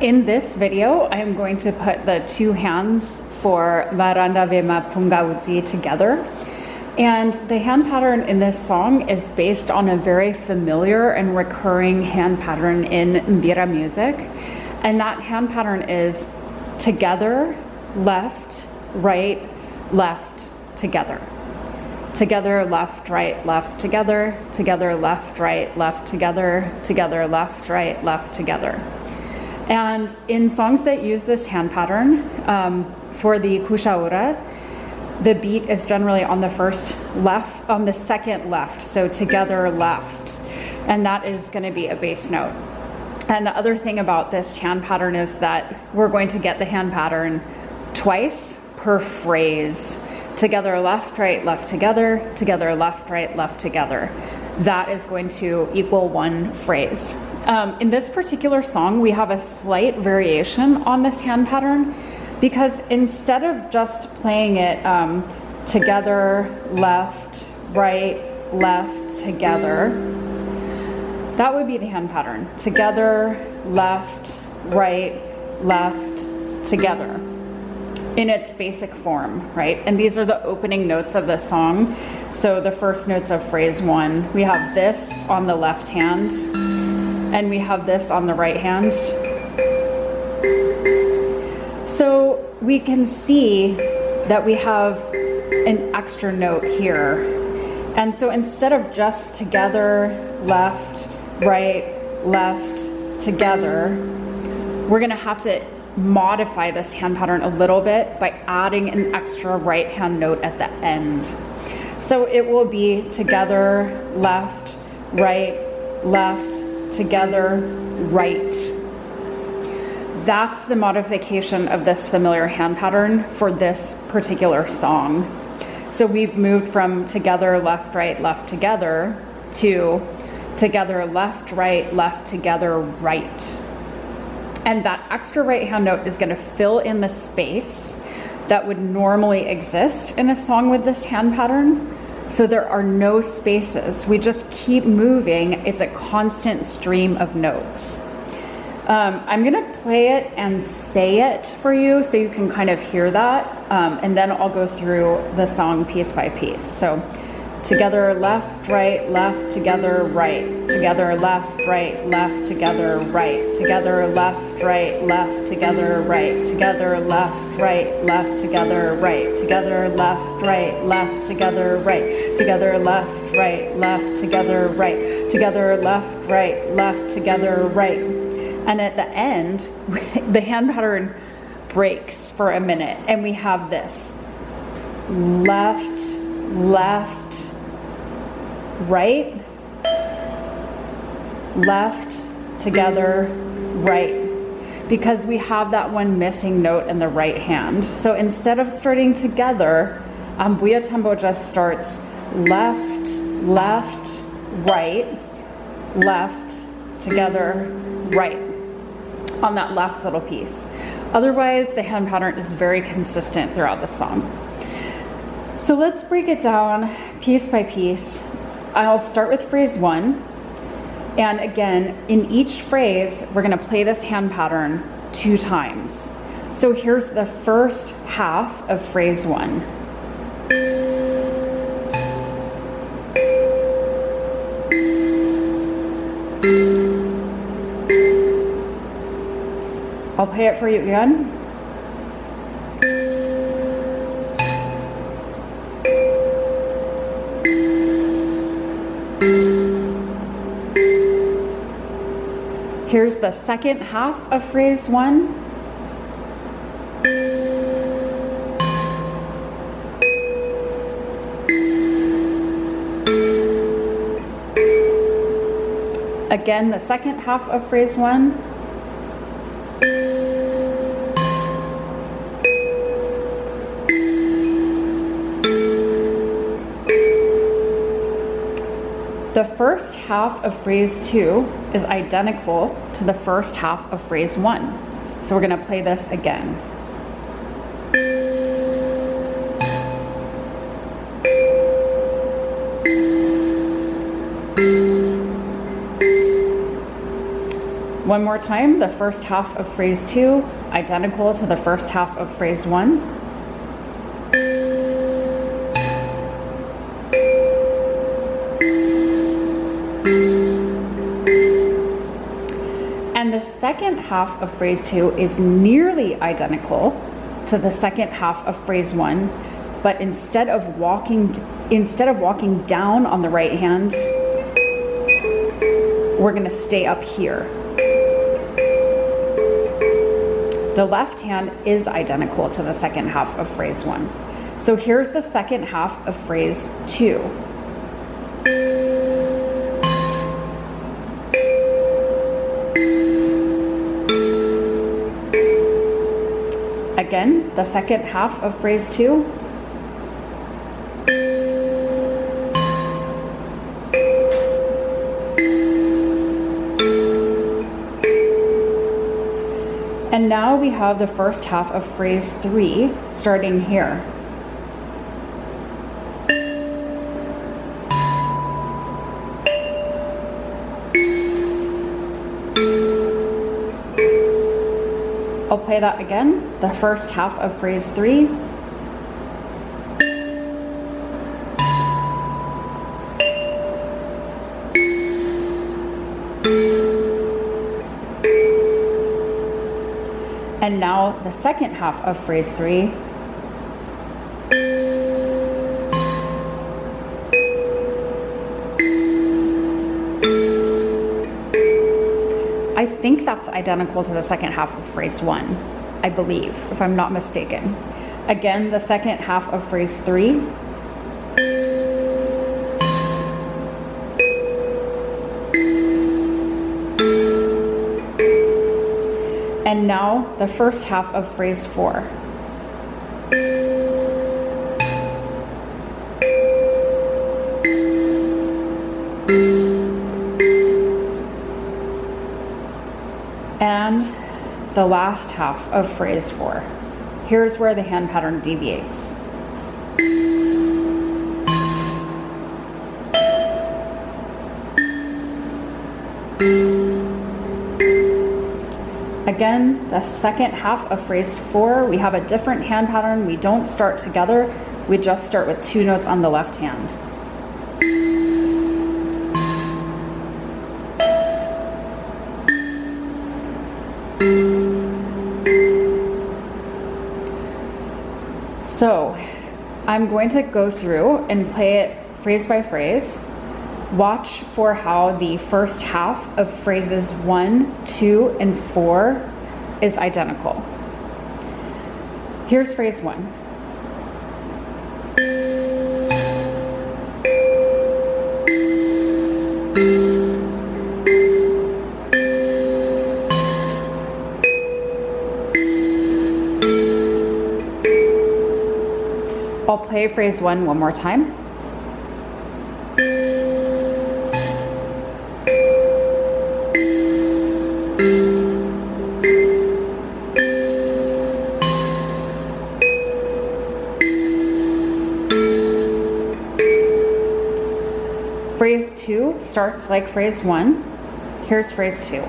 In this video, I am going to put the two hands for Varanda Vema Pungauzi together. And the hand pattern in this song is based on a very familiar and recurring hand pattern in Mbira music. And that hand pattern is together, left, right, left, together. Together, left, right, left, together, together, left, right, left, together, together, left, right, left, together. And in songs that use this hand pattern, for the kushaura, the beat is generally on the second left, so together, left. And that is going to be a bass note. And the other thing about this hand pattern is that we're going to get the hand pattern twice per phrase. Together, left, right, left, together, left, right, left, together. That is going to equal one phrase. In this particular song, we have a slight variation on this hand pattern because instead of just playing it together, left, right, left, together, that would be the hand pattern. Together, left, right, left, together. In its basic form, right? And these are the opening notes of the song. So the first notes of phrase one, we have this on the left hand and we have this on the right hand. So we can see that we have an extra note here. And so instead of just together, left, right, left, together, we're gonna have to modify this hand pattern a little bit by adding an extra right hand note at the end. So it will be together, left, right, left, together, right. That's the modification of this familiar hand pattern for this particular song. So we've moved from together, left, left, together to together, left, together, right. And that extra right hand note is going to fill in the space that would normally exist in a song with this hand pattern. So there are no spaces. We just keep moving. It's a constant stream of notes. I'm going to play it and say it for you so you can kind of hear that. And then I'll go through the song piece by piece. So together, left, together, right. Together, left, together, right. Together, left, together, right. Together, left, together, right. Together, left, together, right. Together, left, together, right. Together, left, together, right. And at the end, the hand pattern breaks for a minute and we have this. Left, right, left, together, right, because we have that one missing note in the right hand. So instead of starting together, Buya tempo just starts left, right, left, together, right, on that last little piece. Otherwise, the hand pattern is very consistent throughout the song. So let's break it down piece by piece. I'll start with phrase one. And again, in each phrase, we're going to play this hand pattern 2 times. So here's the first half of phrase one. I'll play it for you again. Here's the second half of phrase one. Again, the second half of phrase one. The first half of phrase two is identical to the first half of phrase one. So we're going to play this again. One more time, the first half of phrase 2, identical to the first half of phrase 1. And the second half of phrase 2 is nearly identical to the second half of phrase 1, but instead of walking down on the right hand, we're going to stay up here. The left hand is identical to the second half of phrase 1. So here's the second half of phrase 2. Again, the second half of phrase 2. And now we have the first half of phrase 3 starting here. I'll play that again. The first half of phrase 3. And now the second half of phrase 3. I think that's identical to the second half of phrase 1, I believe, if I'm not mistaken. Again, the second half of phrase 3. And now the first half of phrase 4. And the last half of phrase 4. Here's where the hand pattern deviates. Again, the second half of phrase 4, we have a different hand pattern. We don't start together, we just start with 2 notes on the left hand. So I'm going to go through and play it phrase by phrase. Watch for how the first half of phrases 1, 2, and 4 is identical. Here's phrase 1. I'll play phrase 1 one more time. Phrase 2 starts like phrase 1. Here's phrase 2.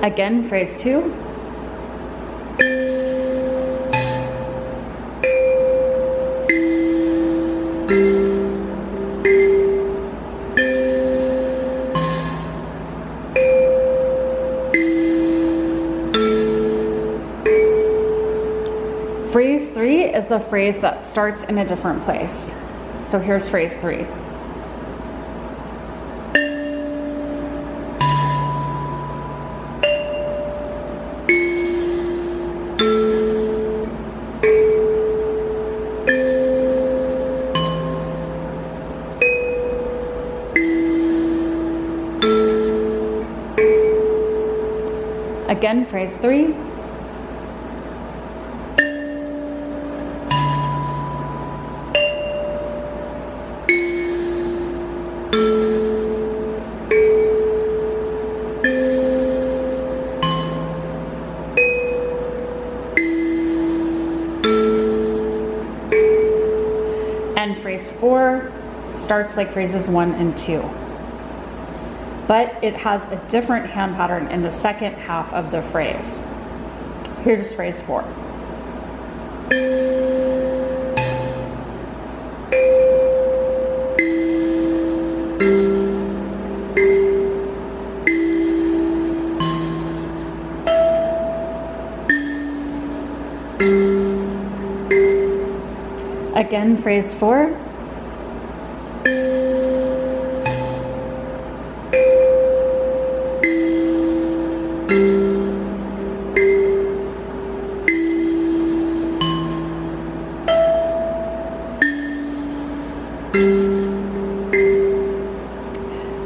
Again, phrase 2. Phrase 3 is the phrase that starts in a different place. So here's phrase 3. Again, phrase 3. Again, phrase 4 starts like phrases 1 and 2. But it has a different hand pattern in the second half of the phrase. Here's phrase 4. Again, phrase 4.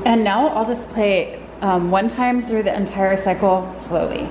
And now I'll just play one time through the entire cycle slowly.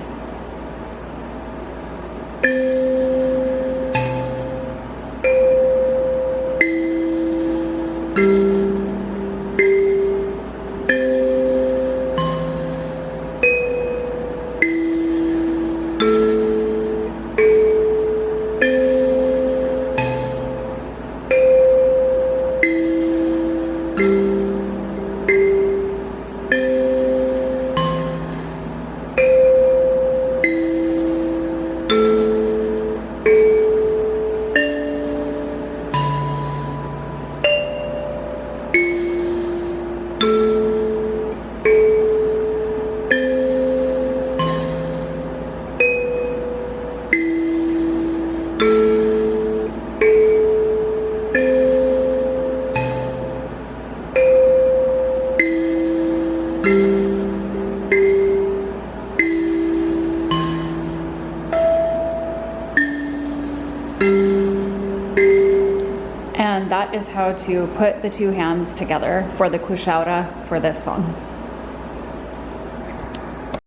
And that is how to put the two hands together for the kushaura for this song.